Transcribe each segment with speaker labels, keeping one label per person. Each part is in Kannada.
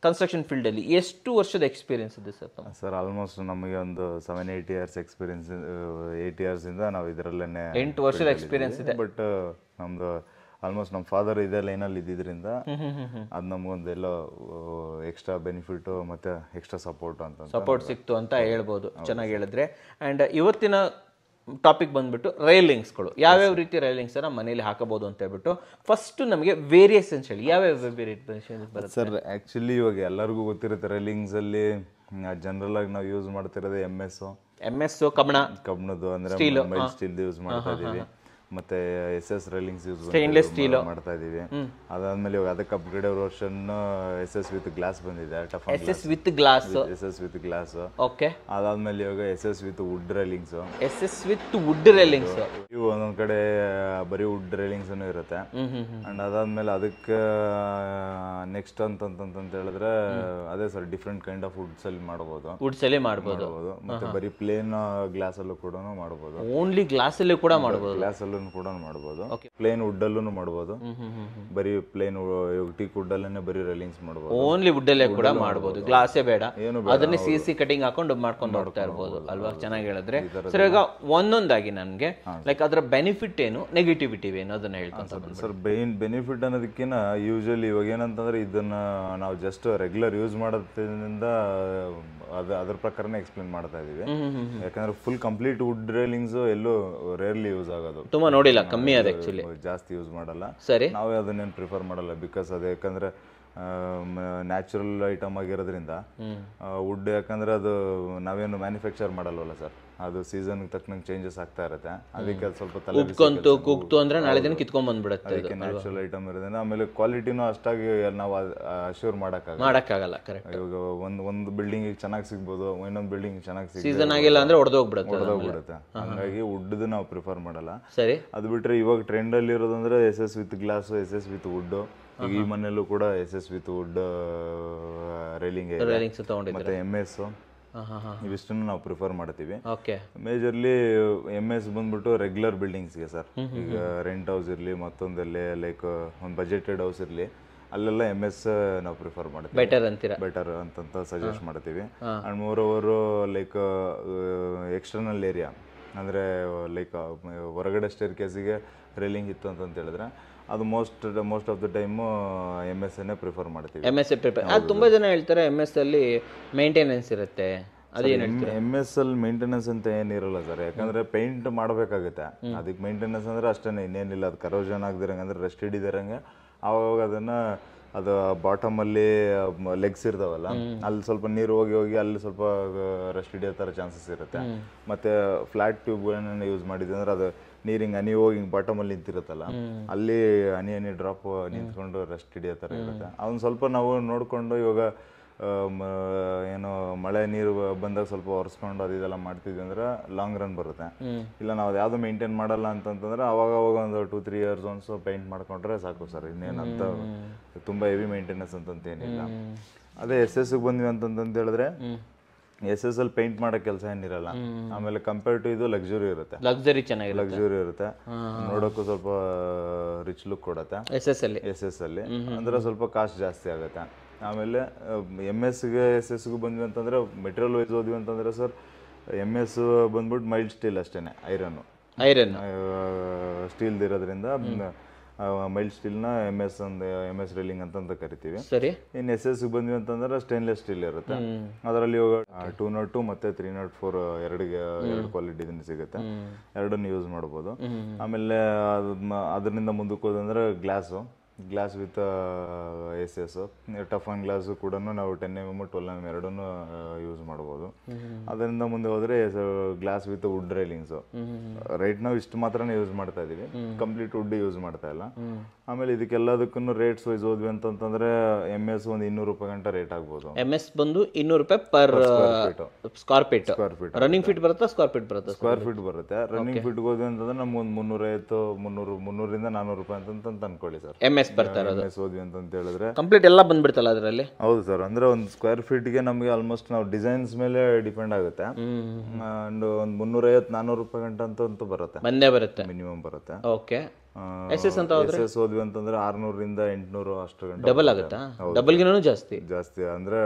Speaker 1: ಕನ್ಸ್ಟ್ರಕ್ಷನ್ ಫೀಲ್ಡಲ್ಲಿ ಎಷ್ಟು ವರ್ಷದ ಎಕ್ಸ್ಪೀರಿಯನ್ಸ್ ಇದೆ ಸರ್?
Speaker 2: ಸರ್ ಆಲ್ಮೋಸ್ಟ್ ನಮಗೆ ಒಂದು 7-8 ಇಯರ್ಸ್ ಎಕ್ಸ್ಪೀರಿಯನ್ಸ್, 8 ಇಯರ್ಸಿಂದ ನಾವು ಇದರಲ್ಲೇ
Speaker 1: 8 ವರ್ಷದ ಎಕ್ಸ್ಪೀರಿಯನ್ಸ್ ಇದೆ.
Speaker 2: ಬಟ್ ನಮ್ಮದು ಆಲ್ಮೋಸ್ಟ್ ನಮ್ಮ ಫಾದರ್ ಇದೇ ಲೈನಲ್ಲಿ ಇದ್ದಿದ್ದರಿಂದ ಅದು ನಮಗೊಂದೆಲ್ಲ ಎಕ್ಸ್ಟ್ರಾ ಬೆನಿಫಿಟು ಮತ್ತು ಎಕ್ಸ್ಟ್ರಾ ಸಪೋರ್ಟ್
Speaker 1: ಸಿಕ್ತು ಅಂತ ಹೇಳ್ಬೋದು. ಚೆನ್ನಾಗಿ ಹೇಳಿದ್ರೆ. ಆ್ಯಂಡ್ ಇವತ್ತಿನ ಟಾಪಿಕ್ ಬಂದ್ಬಿಟ್ಟು ರೈಲಿಂಗ್ಸ್ಗಳು, ಯಾವ್ಯಾವ ರೀತಿ ರೈಲಿಂಗ್ಸ್ ನಮ್ಮ ಮನೇಲಿ ಹಾಕಬಹುದು ಅಂತ ಹೇಳ್ಬಿಟ್ಟು ಫಸ್ಟ್ ನಮಗೆ ವೇರಿಯೇಷನ್ಸ್ ಹೇಳಿ, ಯಾವ್ಯಾವ ವೇರಿಯೇಷನ್ಸ್ ಬರುತ್ತೆ
Speaker 2: ಸರ್? ಆ್ಯಕ್ಚುಲಿ ಇವಾಗ ಎಲ್ಲರಿಗೂ ಗೊತ್ತಿರುತ್ತೆ ರೈಲಿಂಗ್ಸಲ್ಲಿ ಜನರಲ್ ಆಗಿ ನಾವು ಯೂಸ್ ಮಾಡ್ತಿರೋದು ಎಮ್ ಎಸ್ ಕಬ್ಣದ್ದು, ಅಂದರೆ ಮೈಲ್ಡ್ ಸ್ಟೀಲ್ ಯೂಸ್ ಮಾಡ್ತಾ ಇದ್ದೀವಿ. ಮತ್ತೆ SS ರೈಲಿಂಗ್ಸ್ ಯೂಸ್ ಮಾಡ್ತಾ ಇದೀವಿ. ಅದಾದ್ಮೇಲೆ ಇವಾಗ ಅದಕ್ಕೆ upgrade version SS with glass ಬಂದಿದೆ,
Speaker 1: SS ವಿತ್ ಗ್ಲಾಸ್. ಓಕೆ.
Speaker 2: ಅದಾದ್ಮೇಲೆ ಇವಾಗ SS ವಿತ್ ವುಡ್ ರೈಲಿಂಗ್ಸ್. ಇವು ಒಂದೊಂದ್ ಕಡೆ ಬರೀ ವುಡ್ ರೈಲಿಂಗ್ಸ್ ಇರುತ್ತೆ. ಅಂಡ್ ಅದಾದ್ಮೇಲೆ ಅದಕ್ಕೆ ನೆಕ್ಸ್ಟ್ ಅಂತ ಹೇಳಿದ್ರೆ ಅದೇ sir, different kind of Woods ಅಲ್ಲಿ ಮಾಡಬಹುದು. ಮತ್ತೆ ಬರೀ ಪ್ಲೇನ್ ಗ್ಲಾಸ್ ಅಲ್ಲೂ ಕೂಡ ಮಾಡಬಹುದು.
Speaker 1: ಓನ್ಲಿ ಗ್ಲಾಸ್ ಅಲ್ಲಿ ಕೂಡ ಮಾಡಬಹುದು.
Speaker 2: ಕೂಡ ಮಾಡಬಹುದು, ಪ್ಲೇನ್ ವುಡ್ ಅಲ್ಲೂ ಮಾಡಬಹುದು. ಬರೀ ಪ್ಲೇನ್ ಟೀಕ್ ವುಡ್ ಅಲ್ಲೇ ಬರೀ ರೈಲಿಂಗ್ಸ್ ಮಾಡಬಹುದು.
Speaker 1: ಓನ್ಲಿ ವುಡ್ ಅಲ್ಲೇ ಕೂಡ ಮಾಡಬಹುದು, ಗ್ಲಾಸೇ ಬೇಡ. ಅದನ್ನೇ CC ಕಟಿಂಗ್ ಹಾಕೊಂಡು ಮಾಡ್ಕೊಂಡು ಹೋಗ್ತಾ ಇರಬಹುದು ಅಲ್ವಾ? ಚೆನ್ನಾಗಿ ಹೇಳಿದ್ರೆ ಸರ್. ಈಗ ಒಂದೊಂದಾಗಿ ನನ್ಗೆ ಲೈಕ್ ಅದರ ಬೆನಿಫಿಟ್ ಏನು, ನೆಗೆಟಿವಿಟಿ ಏನು ಅದನ್ನ ಹೇಳ್ಕೊಂತ
Speaker 2: ಸರ್. ಬೆನಿಫಿಟ್ ಅನ್ನೋದಕ್ಕಿಂತ ಯೂಶಲಿ ಇವಾಗ ಏನಂತಂದ್ರೆ ಇದನ್ನ ನಾವು ಜಸ್ಟ್ ರೆಗ್ಯುಲರ್ ಯೂಸ್ ಮಾಡೋದ್ರಿಂದ ಅದ್ರ ಪ್ರಕಾರನೇ ಎಕ್ಸ್ಪ್ಲೇನ್ ಮಾಡ್ತಾ ಇದೀವಿ. ಯಾಕಂದ್ರೆ ಫುಲ್ ಕಂಪ್ಲೀಟ್ ವುಡ್ ರೈಲಿಂಗ್ಸ್ ಎಲ್ಲೂ ರೇರ್ಲಿ ಯೂಸ್ ಆಗೋದು,
Speaker 1: ತುಂಬಾ ನೋಡಿಲ್ಲ, ಕಮ್ಮಿ ಅದ ಆಕ್ಚುಲಿ,
Speaker 2: ಜಾಸ್ತಿ ಯೂಸ್ ಮಾಡಲ್ಲ.
Speaker 1: ಸರಿ.
Speaker 2: ನಾವೇ ಅದನ್ನೇನು ಪ್ರಿಫರ್ ಮಾಡಲ್ಲ, ಬಿಕಾಸ್ ಅದು ಯಾಕಂದ್ರೆ ನ್ಯಾಚುರಲ್ ಐಟಮ್ ಆಗಿರೋದ್ರಿಂದ. ವುಡ್ ಯಾಕಂದ್ರೆ ಅದು ನಾವೇನು ಮ್ಯಾನುಫ್ಯಾಕ್ಚರ್ ಮಾಡಲ್ವಲ್ಲ ಸರ್, ಅದು ಸೀಸನ್ ತಕ್ಕನಂಗೆ ಚೇಂಜಸ್ ಆಗ್ತಾ ಇರುತ್ತೆ. ಅದಕ್ಕೆ ಅದು ಸ್ವಲ್ಪ
Speaker 1: ಕುಕ್ತು ಅಂದ್ರೆ ನಾಳೆ ದಿನ ಕಿತ್ಕೊಂಡ್ ಬಂದ್ಬಿಡುತ್ತೆ.
Speaker 2: ಅದಕ್ಕೆ ನ್ಯಾಚುರಲ್ ಐಟಮ್ ಇರೋದ್ರಿಂದ. ಆಮೇಲೆ ಕ್ವಾಲಿಟಿನೂ ಅಷ್ಟಾಗಿ ನಾವು ಅಶ್ಯೂರ್
Speaker 1: ಮಾಡಕ್ಕಾಗಲ್ಲ.
Speaker 2: ಇವಾಗ ಒಂದು ಬಿಲ್ಡಿಂಗ್ ಚೆನ್ನಾಗಿ ಸಿಗ್ಬೋದು, ಇನ್ನೊಂದು ಬಿಲ್ಡಿಂಗ್ ಚೆನ್ನಾಗಿ
Speaker 1: ಸೀಸನ್ ಆಗಿಲ್ಲ ಅಂದ್ರೆ ಹೊಡೆದೋಗ್ಬಿಡುತ್ತೆ.
Speaker 2: ಹಂಗಾಗಿ ವುಡ್ ನಾವು ಪ್ರಿಫರ್ ಮಾಡಲ್ಲ.
Speaker 1: ಸರಿ.
Speaker 2: ಅದು ಬಿಟ್ರೆ ಇವಾಗ ಟ್ರೆಂಡ್ ಅಲ್ಲಿ ಇರೋದಂದ್ರೆ SS with glass, SS with wood. ಈಗ ಈ ಮನೆಯಲ್ಲೂ ಕೂಡ SS ವಿತ್ ವುಡ್ ರೈಲಿಂಗ್, ಮತ್ತೆ MS ಇವಿಷ್ಟನ್ನು ನಾವು ಪ್ರಿಫರ್ ಮಾಡ್ತೀವಿ. ಮೇಜರ್ಲಿ MS ಬಂದ್ಬಿಟ್ಟು ರೆಗ್ಯುಲರ್ ಬಿಲ್ಡಿಂಗ್ಸ್ಗೆ ಸರ್. ಈಗ ರೆಂಟ್ ಹೌಸ್ ಇರಲಿ, ಮತ್ತೊಂದಲ್ಲಿ ಲೈಕ್ ಒಂದು ಬಜೆಟೆಡ್ ಹೌಸ್ ಇರಲಿ, ಅಲ್ಲೆಲ್ಲ MS ನಾವು ಪ್ರಿಫರ್ ಮಾಡ್ತೀವಿ, ಬೆಟರ್ ಅಂತ ಸಜೆಸ್ಟ್ ಮಾಡ್ತೀವಿ. And more over like external area ಅಂದರೆ ಲೈಕ್ ಹೊರಗಡೆ ಸ್ಟೇರ್ ಕೇಸಿಗೆ ರೈಲಿಂಗ್ ಇತ್ತು ಅಂತ ಹೇಳಿದ್ರೆ ಅದು most of the time MS ಅನ್ನೇ ಪ್ರಿಫರ್ ಮಾಡ್ತೀವಿ.
Speaker 1: ಅದು ತುಂಬಾ ಜನ ಹೇಳ್ತಾರೆ MS ಅಲ್ಲಿ ಮೇಂಟೆನೆನ್ಸ್ ಇರುತ್ತೆ.
Speaker 2: MS ಅಲ್ಲಿ ಮೇಂಟೆನೆನ್ಸ್ ಅಂತ ಏನಿರಲ್ಲ ಸರ್, ಯಾಕಂದ್ರೆ ಪೇಂಟ್ ಮಾಡಬೇಕಾಗುತ್ತೆ. ಅದಕ್ಕೆ ಮೇಂಟೆನೆನ್ಸ್ ಅಂದ್ರೆ ಅಷ್ಟೇನೆ, ಇನ್ನೇನಿಲ್ಲ. ಅದು ಕರೋಷನ್ ಆಗದಿರಂಗೆ ಅಂದ್ರೆ ರೆಸ್ಟ್ ಹಿಡಿದಿರಂಗೆ ಆವಾಗ ಅದನ್ನ ಅದು ಬಾಟಮ್ ಅಲ್ಲಿ ಲೆಗ್ಸ್ ಇರ್ತಾವಲ್ಲ, ಅಲ್ಲಿ ಸ್ವಲ್ಪ ನೀರು ಹೋಗಿ ಅಲ್ಲಿ ಸ್ವಲ್ಪ ರೆಸ್ಟ್ ಹಿಡಿಯೋ ಥರ ಚಾನ್ಸಸ್ ಇರುತ್ತೆ. ಮತ್ತೆ ಫ್ಲಾಟ್ ಟ್ಯೂಬ್ಗಳನ್ನ ಯೂಸ್ ಮಾಡಿದ್ವಿ ಅಂದ್ರೆ ಅದು ನೀರು ಹಿಂಗೆ ಹನಿ ಹೋಗಿ ಹಿಂಗೆ ಬಾಟಮ್ ಅಲ್ಲಿ ನಿಂತಿರುತ್ತಲ್ಲ, ಅಲ್ಲಿ ಹನಿ ಡ್ರಾಪ್ ನಿಂತ್ಕೊಂಡು ರೆಸ್ಟ್ ಹಿಡಿಯೋ ಥರ ಇರುತ್ತೆ. ಅದನ್ನ ಸ್ವಲ್ಪ ನಾವು ನೋಡಿಕೊಂಡು ಇವಾಗ ಏನು ಮಳೆ ನೀರು ಬಂದಾಗ ಸ್ವಲ್ಪ ಒರೆಸ್ಕೊಂಡು ಇದೆಲ್ಲ ಮಾಡ್ತಿದ್ವಿ ಅಂದ್ರೆ ಲಾಂಗ್ ರನ್ ಬರುತ್ತೆ. ಇಲ್ಲ ನಾವು ಅದು ಯಾವುದು ಮೇಂಟೈನ್ ಮಾಡಲ್ಲ ಅಂತಂತಂದ್ರೆ ಅವಾಗ ಒಂದು 2-3 ಇಯರ್ಸ್ ಒನ್ಸ್ ಪೇಂಟ್ ಮಾಡ್ಕೊಂಡ್ರೆ ಸಾಕು ಸರ್. ಇನ್ನೇನಂತ ತುಂಬ ಹೆವಿ ಮೇಂಟೆನೆನ್ಸ್ ಅಂತಂತ ಏನಿಲ್ಲ. ಅದೇ SS ಬಂದ್ವಿ ಅಂತಂತ ಹೇಳಿದ್ರೆ SS ಅಲ್ಲಿ ಪೇಂಟ್ ಮಾಡೋ ಕೆಲಸ ಏನಿರಲ್ಲ. ಆಮೇಲೆ ಕಂಪೇರ್ ಟು ಇದು ಲಕ್ಸುರಿ ಇರುತ್ತೆ, ಲಕ್ಸುರಿ ಇರುತ್ತೆ, ನೋಡೋಕ್ಕೂ ಸ್ವಲ್ಪ ರಿಚ್ ಲುಕ್ ಕೊಡುತ್ತೆ SS ಅಲ್ಲಿ. ಅಂದ್ರೆ ಸ್ವಲ್ಪ ಕಾಸ್ಟ್ ಜಾಸ್ತಿ ಆಗುತ್ತೆ. ಆಮೇಲೆ SS ಬಂದ್ವಿ ಅಂತಂದ್ರೆ ಮೆಟೀರಿಯಲ್ ವೈಸ್ ಹೋದ್ವಿ ಅಂತಂದ್ರೆ ಸರ್, MS ಬಂದ್ಬಿಟ್ಟು ಮೈಲ್ಡ್ ಸ್ಟೀಲ್ ಅಷ್ಟೇನೆ, ಐರನ್ ಸ್ಟೀಲ್ ಇರೋದ್ರಿಂದ ಮೈಲ್ಡ್ ಸ್ಟೀಲ್ನ MS ರೈಲಿಂಗ್ ಅಂತ ಕರಿತೀವಿ. ಇನ್ನು SS ಬಂದ್ವಿ ಅಂತಂದ್ರೆ ಸ್ಟೇನ್ಲೆಸ್ ಸ್ಟೀಲ್ ಇರುತ್ತೆ. ಅದರಲ್ಲಿ ಇವಾಗ 202 ಮತ್ತೆ 304 ಎರಡು ಕ್ವಾಲಿಟಿ ಸಿಗುತ್ತೆ, ಎರಡನ್ನು ಯೂಸ್ ಮಾಡ್ಬೋದು. ಆಮೇಲೆ ಅದರಿಂದ ಮುಂದಕ್ಕೆ ಹೋದಂದ್ರೆ glass with SS, toughen glass ಕೂಡ ನಾವು 10mm 12mm ಎರಡನ್ನು ಯೂಸ್ ಮಾಡ್ಬೋದು. ಅದರಿಂದ ಮುಂದೆ ಹೋದ್ರೆ glass with wood railings. Right ನಾವು ಇಷ್ಟು ಮಾತ್ರನೇ ಯೂಸ್ ಮಾಡ್ತಾ ಇದೀವಿ, ಕಂಪ್ಲೀಟ್ ವುಡ್ ಯೂಸ್ ಮಾಡ್ತಾ ಇಲ್ಲ. ಆಮೇಲೆ ಇದಕ್ಕೆಲ್ಲದಕ್ಕೂ ರೇಟ್ಸ್ ವೈಸ್ ಹೋದ್ವಿ ಅಂತಂದ್ರೆ MS ಒಂದು 200 ರೂಪಾಯಿ ಗಂಟ ರೇಟ್ ಆಗ್ಬೋದು.
Speaker 1: MS ಬಂದು 200 ರೂಪಾಯಿ per square feet. Running feet ಬರುತ್ತೆ, ಸ್ಕ್ವೇರ್ ಫೀಟ್ ಬರುತ್ತೆ.
Speaker 2: ರನ್ನಿಂಗ್ ಫೀಟ್ ಹೋದ್ವಿ ಅಂತಂದ್ರೆ ನಮ್ಗೆ ಒಂದು 350 300 300ರಿಂದ 400 ರೂಪಾಯಿ ಅಂತ ಅನ್ಕೊಳ್ಳಿ ಸರ್.
Speaker 1: MS ಬರ್ತಾ ಇರೋದು.
Speaker 2: MS ಹೋದ್ವಿ ಅಂತ ಹೇಳಿದ್ರೆ
Speaker 1: ಕಂಪ್ಲೀಟ್ ಎಲ್ಲ ಬಂದ್ಬಿಡ್ತಲ್ಲ ಅದರಲ್ಲಿ.
Speaker 2: ಹೌದು ಸರ್, ಅಂದ್ರೆ ಒಂದು ಸ್ಕ್ವೇರ್ ಫೀಟ್ಗೆ ನಮಗೆ ಆಲ್ಮೋಸ್ಟ್ ನಾವು ಡಿಸೈನ್ಸ್ ಮೇಲೆ ಡಿಪೆಂಡ್ ಆಗುತ್ತೆ. ಅಂಡ್ ಒಂದು 350-400 ರೂಪಾಯಿ ಗಂಟೆ ಅಂತೂ ಬರುತ್ತೆ,
Speaker 1: ಬಂದೇ ಬರುತ್ತೆ
Speaker 2: ಮಿನಿಮಮ್ ಬರುತ್ತೆ.
Speaker 1: ಓಕೆ. SS ಅಂತ ಹೋದ್ರೆ
Speaker 2: SS ಹೋದ್ವಿ ಅಂತಂದ್ರೆ 600-800 ಅಷ್ಟು ಗಂಟೆ
Speaker 1: ಡಬಲ್ ಆಗುತ್ತಾ? ಡಬಲ್ಗಿನೂ ಜಾಸ್ತಿ
Speaker 2: ಅಂದ್ರೆ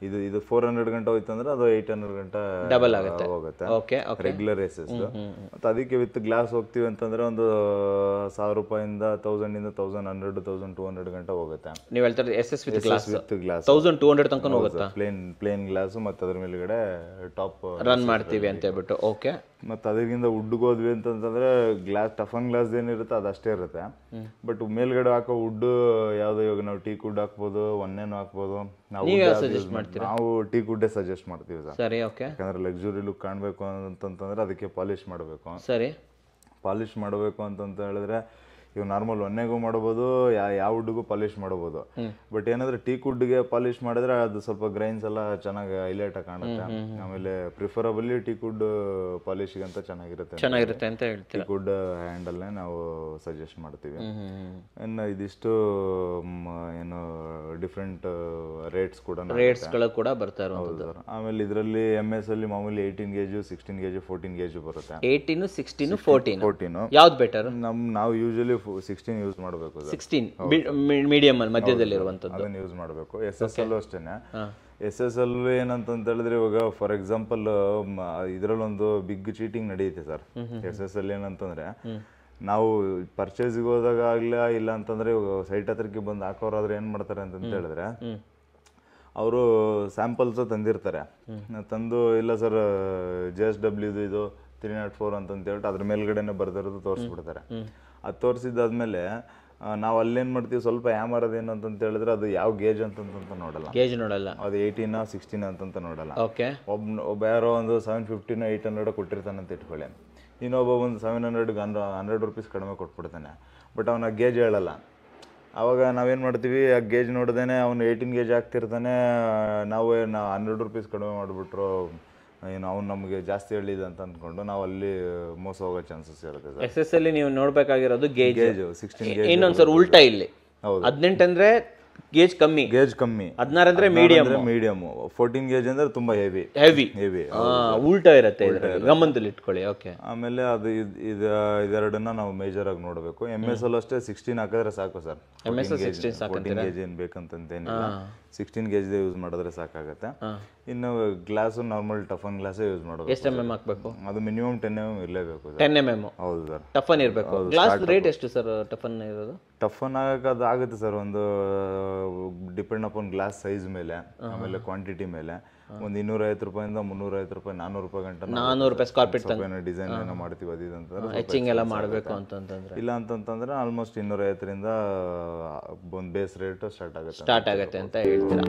Speaker 2: ಇದು 400 ಗಂಟೆ ಹೋಯ್ತು ಅಂದ್ರೆ ಅದು 800 ಗಂಟೆ
Speaker 1: ಡಬಲ್ ಆಗುತ್ತೆ.
Speaker 2: ಹೋಗುತ್ತೆ
Speaker 1: ಓಕೆ.
Speaker 2: Regular SS. ಮತ್ತೆ ಅದಕ್ಕೆ ವಿತ್ ಗ್ಲಾಸ್ ಹೋಗ್ತೀವಿ ಅಂತಂದ್ರೆ ಒಂದು 1000 ರೂಪಾಯಿಂದ 1000 1200 ಗಂಟೆ ಹೋಗುತ್ತೆ.
Speaker 1: ನೀವು ಹೇಳ್ತಾರೆ SS with glass
Speaker 2: with glass
Speaker 1: 1200 ತನಕ ಹೋಗುತ್ತಾ?
Speaker 2: ಪ್ಲೇನ್ ಗ್ಲಾಸ್ ಮತ್ತೆ ಅದ್ರ ಮೇಲ್ಗಡೆ ಟಾಪ್
Speaker 1: ರನ್ ಮಾಡ್ತೀವಿ ಅಂತ ಹೇಳ್ಬಿಟ್ಟು. ಓಕೆ.
Speaker 2: ಮತ್ತೆ ಅದರಿಂದ ವುಡ್ಗೆ ಹೋದ್ವಿ ಅಂತಂದ್ರೆ ಗ್ಲಾಸ್ ಟಫನ್ ಗ್ಲಾಸ್ ಏನಿರುತ್ತೆ ಅದಷ್ಟೇ ಇರುತ್ತೆ. ಬಟ್ ಮೇಲ್ಗಡೆ ಹಾಕೋ ವುಡ್ ಯಾವ್ದು, ಇವಾಗ ನಾವು ಟೀಕ್ ವುಡ್ ಹಾಕ್ಬೋದು, ಒನ್ನೇನು ಹಾಕ್ಬೋದು. ನಾವು ಟೀಕ್ ವುಡ್ಡೇ ಸಜೆಸ್ಟ್ ಮಾಡ್ತೀವಿ ಸರ್.
Speaker 1: ಸರಿ. ಓಕೆ.
Speaker 2: ಯಾಕಂದ್ರೆ ಲಕ್ಸುರಿ ಲುಕ್ ಕಾಣಬೇಕು ಅಂತಂದ್ರೆ ಅದಕ್ಕೆ ಪಾಲಿಶ್ ಮಾಡಬೇಕು.
Speaker 1: ಸರಿ.
Speaker 2: ಪಾಲಿಶ್ ಮಾಡಬೇಕು ಅಂತ ಹೇಳಿದ್ರೆ ಇವು ನಾರ್ಮಲ್ ಒನ್ನೆಗೂ ಮಾಡ್ಬೋದು, ಯಾವ ವುಡ್ಗೂ ಪಾಲಿಶ್ ಮಾಡ್ಬೋದು. ಬಟ್ ಏನಾದ್ರೆ ಟೀಕ್ ವುಡ್ಗೆ ಪಾಲಿಶ್ ಮಾಡಿದ್ರೆ ಅದು ಸ್ವಲ್ಪ ಗ್ರೈನ್ಸ್ ಎಲ್ಲ ಚೆನ್ನಾಗಿ ಹೈಲೈಟ್ ಆಗಿ ಕಾಣುತ್ತೆ. ಆಮೇಲೆ ಪ್ರಿಫರಬಲಿ ಟೀಕ್ ವುಡ್ ಪಾಲಿಶ್ಗೆ ಅಂತ ಚೆನ್ನಾಗಿರುತ್ತೆ
Speaker 1: ಅಂತ ಹೇಳ್ತೀವಿ.
Speaker 2: ಟೀಕ್ ವುಡ್ ಹ್ಯಾಂಡಲ್ನೇ ನಾವು ಸಜೆಸ್ಟ್ ಮಾಡ್ತೀವಿ. ಇನ್ನು ಇದಿಷ್ಟು ಏನು ಡಿಫ್ರೆಂಟ್
Speaker 1: ರೇಟ್ಸ್ಗಳು ಕೂಡ ಬರ್ತಾ ಇರೋದು.
Speaker 2: ಆಮೇಲೆ ಇದರಲ್ಲಿ MS ಅಲ್ಲಿ ಮಾಮೂಲಿ 18 gauge 16 gauge 14 gauge ಬರುತ್ತೆ.
Speaker 1: 18 16 14 ಯಾವ್ದು ಬೆಟರ್?
Speaker 2: ನಾವು ಯೂಶಲಿ 16 ಯೂಸ್ ಮಾಡಬೇಕು.
Speaker 1: 16 ಮೀಡಿಯಂ ಅಲ್ಲಿ ಮಧ್ಯದಲ್ಲಿ ಇರುವಂತದ್ದು
Speaker 2: ಅದನ್ನ ಯೂಸ್ ಮಾಡಬೇಕು. SS ಅಲ್ಲೂ ಅಷ್ಟೇನೆ. SS ಅಲ್ಲೂ ಏನಂತ ಹೇಳಿದ್ರೆ ಇವಾಗ ಫಾರ್ ಎಕ್ಸಾಂಪಲ್ ಇದರಲ್ಲೊಂದು ಬಿಗ್ ಚೀಟಿಂಗ್ ನಡೆಯುತ್ತೆ ಸರ್. SS ಅಲ್ಲಿ ಏನಂತಂದ್ರೆ ನಾವು ಪರ್ಚೇಸ್ಗೆ ಹೋದಾಗ ಆಗ್ಲಾ ಇಲ್ಲ ಅಂತಂದ್ರೆ ಇವಾಗ ಸೈಟ್ ಹತ್ರಕ್ಕೆ ಬಂದು ಹಾಕೋರಾದ್ರೆ ಏನ್ ಮಾಡ್ತಾರೆ ಅಂತ ಹೇಳಿದ್ರೆ ಅವರು ಸ್ಯಾಂಪಲ್ಸ್ ತಂದಿರ್ತಾರೆ. ತಂದು ಇಲ್ಲ ಸರ್ JSW ಇದು 304 ಅಂತ ಹೇಳ್ಬಿಟ್ಟು ಅದ್ರ ಮೇಲ್ಗಡೆನೆ ಬರ್ದಿರೋದು ತೋರಿಸ್ಬಿಡ್ತಾರೆ. ಅದು ತೋರಿಸಿದಾದ್ಮೇಲೆ ನಾವು ಅಲ್ಲೇನ್ ಮಾಡ್ತೀವಿ, ಸ್ವಲ್ಪ ಯಾಮಾರದೇನು ಅಂತ ಹೇಳಿದ್ರೆ ಅದು ಯಾವ ಗೇಜ್ ಅಂತ ನೋಡಲ್ಲ. ಅದು 18 16 ಅಂತ ನೋಡಲ್ಲ. ಒಬ್ಬ ಯಾರೋ ಒಂದು 750 800 ಕೊಟ್ಟಿರ್ತಾನೆ ಅಂತ ಇಟ್ಕೊಳ್ಳಿ, ಇನ್ನೊಬ್ಬ ಒಂದು 700 100 ರೂಪೀಸ್ ಕಡಿಮೆ ಕೊಟ್ಬಿಡ್ತಾನೆ. ಬಟ್ ಅವನ ಗೇಜ್ ಹೇಳಲ್ಲ. ಅವಾಗ ನಾವೇನು ಮಾಡ್ತೀವಿ, ಆ ಗೇಜ್ ನೋಡ್ದೇನೆ ಅವನು 18 gauge ಆಗ್ತಿರ್ತಾನೆ, ನಾವು 100 ರೂಪೀಸ್ ಕಡಿಮೆ ಮಾಡಿಬಿಟ್ರು ಏನು ಅವ್ನು ನಮಗೆ ಜಾಸ್ತಿ ಹೇಳಿದೆ ಅಂತ ಅಂದ್ಕೊಂಡು ನಾವು ಅಲ್ಲಿ ಮೋಸ ಹೋಗೋ ಚಾನ್ಸಸ್ ಇರುತ್ತೆ.
Speaker 1: SS ಅಲ್ಲಿ ನೀವು ನೋಡ್ಬೇಕಾಗಿರೋದು ಗೇಜ್
Speaker 2: 16 gauge.
Speaker 1: ಇನ್ನೊಂದ್ಸರ್ ಉಲ್ಟಾ ಇಲ್ಲಿ 18 ಅಂದ್ರೆ ಗೇಜ್ ಕಮ್ಮಿ, 16 ಅಂದ್ರೆ ಮೀಡಿಯಂ,
Speaker 2: 14 gauge ಅಂದ್ರೆ ತುಂಬಾ ಹೆವಿ
Speaker 1: ಉಲ್ಟಾ ಇರುತ್ತೆ, ಗಮನದಲ್ಲಿ ಇಟ್ಕೊಳ್ಳಿ. ಓಕೆ.
Speaker 2: ಆಮೇಲೆ ಅದು ಇದೆರಡನ್ನ ನಾವು ಮೇಜರ್ ಆಗಿ ನೋಡಬೇಕು. MS ಅಲ್ಲೂ ಅಷ್ಟೇ 16 ಹಾಕಿದ್ರೆ ಸಾಕು ಸರ್. 14 gauge ಏನ್ ಬೇಕಂತೇನಿಲ್ಲ, 16 gauge ಯೂಸ್ ಮಾಡಿದ್ರೆ ಸಾಕಾಗತ್ತೆ. ಇನ್ನು glass normal toughen glass use ಮಾಡಬೇಕು.
Speaker 1: ಎಷ್ಟು mm ಹಾಕಬೇಕು?
Speaker 2: ಅದು ಮಿನಿಮಮ್ 10 mm ಇರಲೇಬೇಕು.
Speaker 1: 10 mm.
Speaker 2: ಹೌದು ಸರ್.
Speaker 1: ಟಫನ್ ಇರಬೇಕು. ಗ್ಲಾಸ್ ರೇಟ್ ಎಷ್ಟು ಸರ್ ಟಫನ್ ಇರೋದು?
Speaker 2: ಟಫನ್ ಆಗಕ್ಕೆ ಅದು ಆಗುತ್ತೆ ಸರ್, ಒಂದು ಡಿಪೆಂಡ್ ಅಪಾನ್ ಗ್ಲಾಸ್ ಸೈಜ್ ಮೇಲೆ, ಆಮೇಲೆ ಕ್ವಾಂಟಿಟಿ ಮೇಲೆ. ಒಂದು 250 ರೂಪಾಯಿಂದ 350 ರೂಪಾಯಿ 400 ರೂಪಾಯಿ ಗಂಟೆ
Speaker 1: 400 ರೂಪಾಯಿ ಸ್ಕ್ವೇರ್ ಫೀಟ್
Speaker 2: ಡಿಸೈನ್ ಏನೋ ಮಾಡ್ತೀವಿ ಅದಂತಂದ್ರೆ
Speaker 1: ಹೆಚಿಂಗ್ ಎಲ್ಲ ಮಾಡಬೇಕು ಅಂತಂದ್ರೆ,
Speaker 2: ಇಲ್ಲ ಅಂತಂದ್ರೆ ಆಲ್ಮೋಸ್ಟ್ 250 ರಿಂದ ಒಂದು ಬೇಸ್ ರೇಟ್ ಸ್ಟಾರ್ಟ್ ಆಗುತ್ತೆ
Speaker 1: ಅಂತ ಹೇಳ್ತೀರಾ.